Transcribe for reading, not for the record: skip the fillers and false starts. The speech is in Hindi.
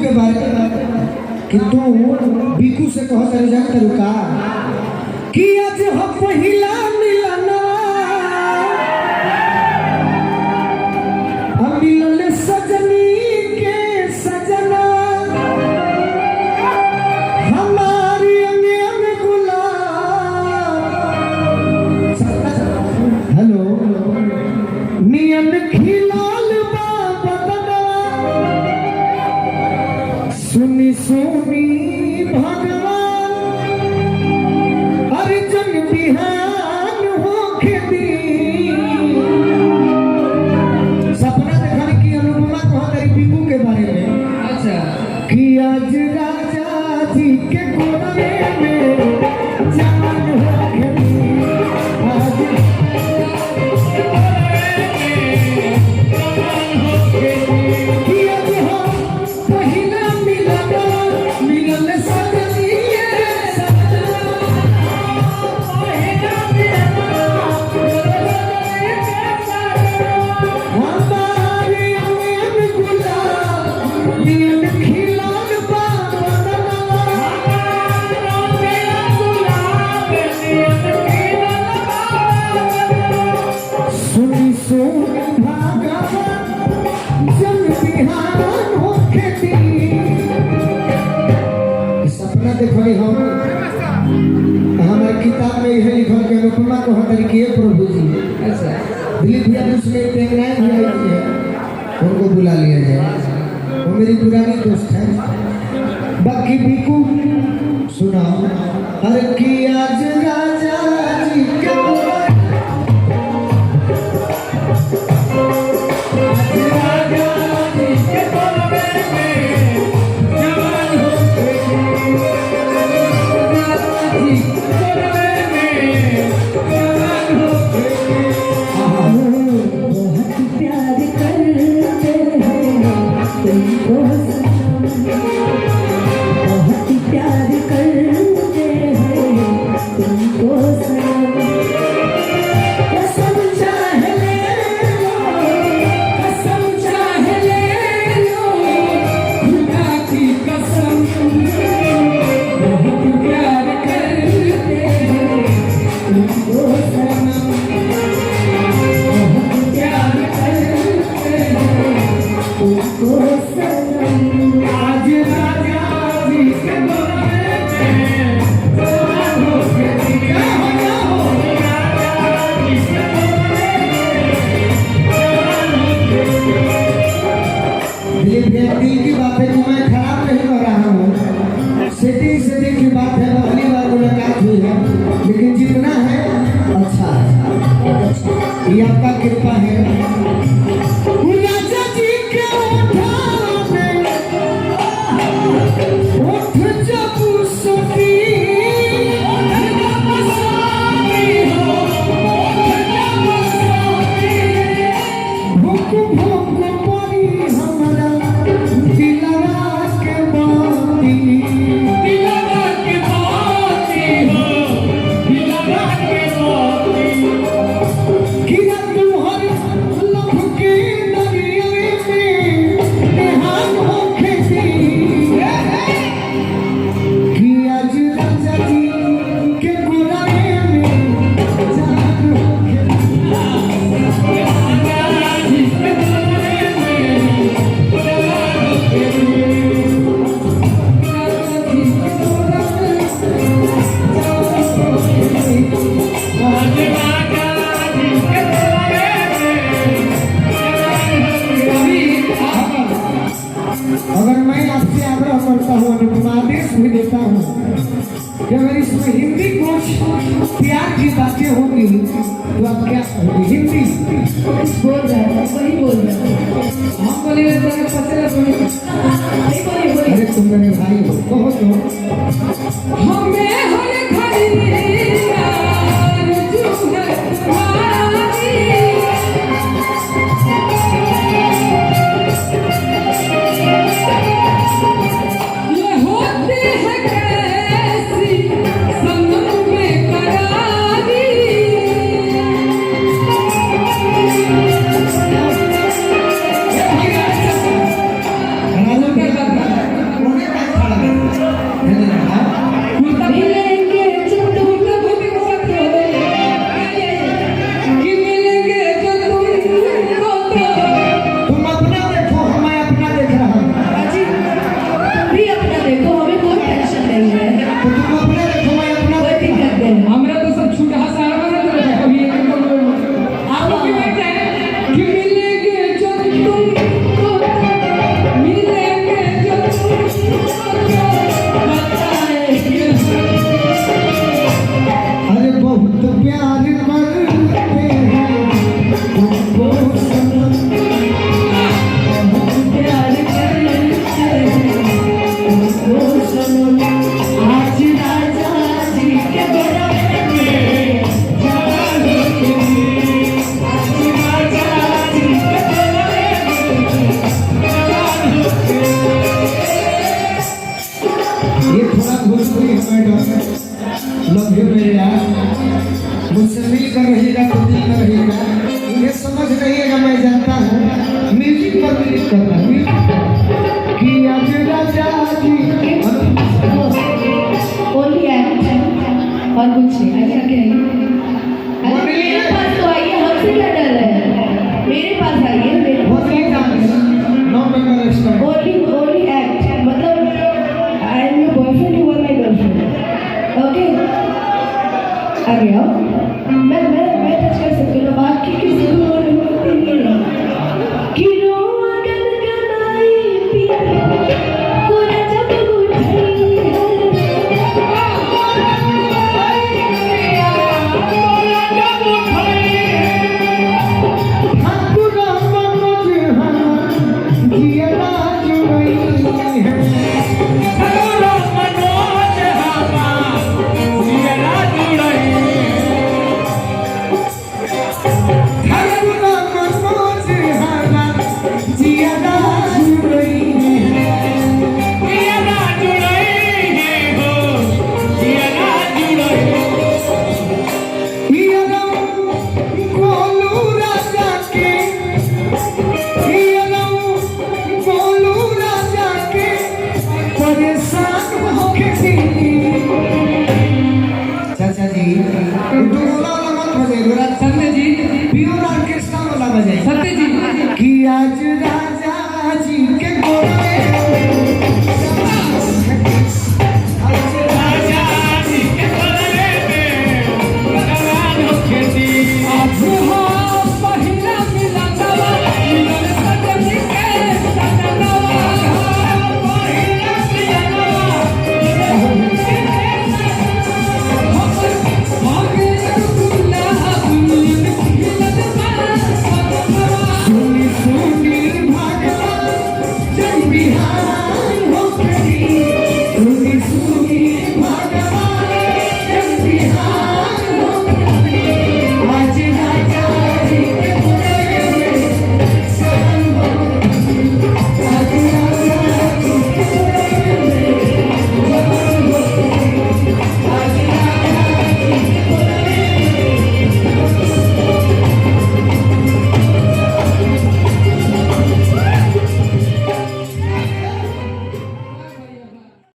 के बारे में कि तू बीकू से कह कर जान तरुका कि आज हो पहिला मिलना हम मिलने सजनी के सजना हमारी अंग गुलाब हेलो नियन खिलाल सुनी सुनी भगवान अर्जुन बिहान हो खेती सपना देखा कि अनुपमा कहा तेरी पीकू के बारे में अच्छा कि आज राजा जी के कोने में जान हो खेती आज हमारे किताब में यह लिखा कि अनुपमा को तरीके प्रभु जी ऐसा दिलीप भैया उसमें टेंगराई भी आई है उनको बुला लिया जाए वो मेरी पुरानी दोस्त है बाकी बीकू सुना हर की आज राजा जी के की बात है कि मैं खराब नहीं कर रहा हूँ सेटिंग सेटिंग की बात है पहली बार मुलाकात हुई है लेकिन जितना है अच्छा है ये आपका कृपा है राजा जी के उठ जब सती अगर मैं आपसे आग्रह करता हूँ आदेश भी देता हूँ कि अगर इसमें हिंदी कुछ प्यार की बातें होंगी तो आप क्या कहोगे हिंदी बोल रहा है वही बोल रहा है हम बोले अरे तुम मेरे भाई हो कहो तो हमें मैडम लव यू मेरे यार, मुझसे मिलकर रहिएगा तो दिल में रहिएगा। उन्हें समझ नहीं है, मैं जानता हूँ म्यूजिक पर क्लिक करना कि आज राजा जी बोलिए और कुछ नहीं।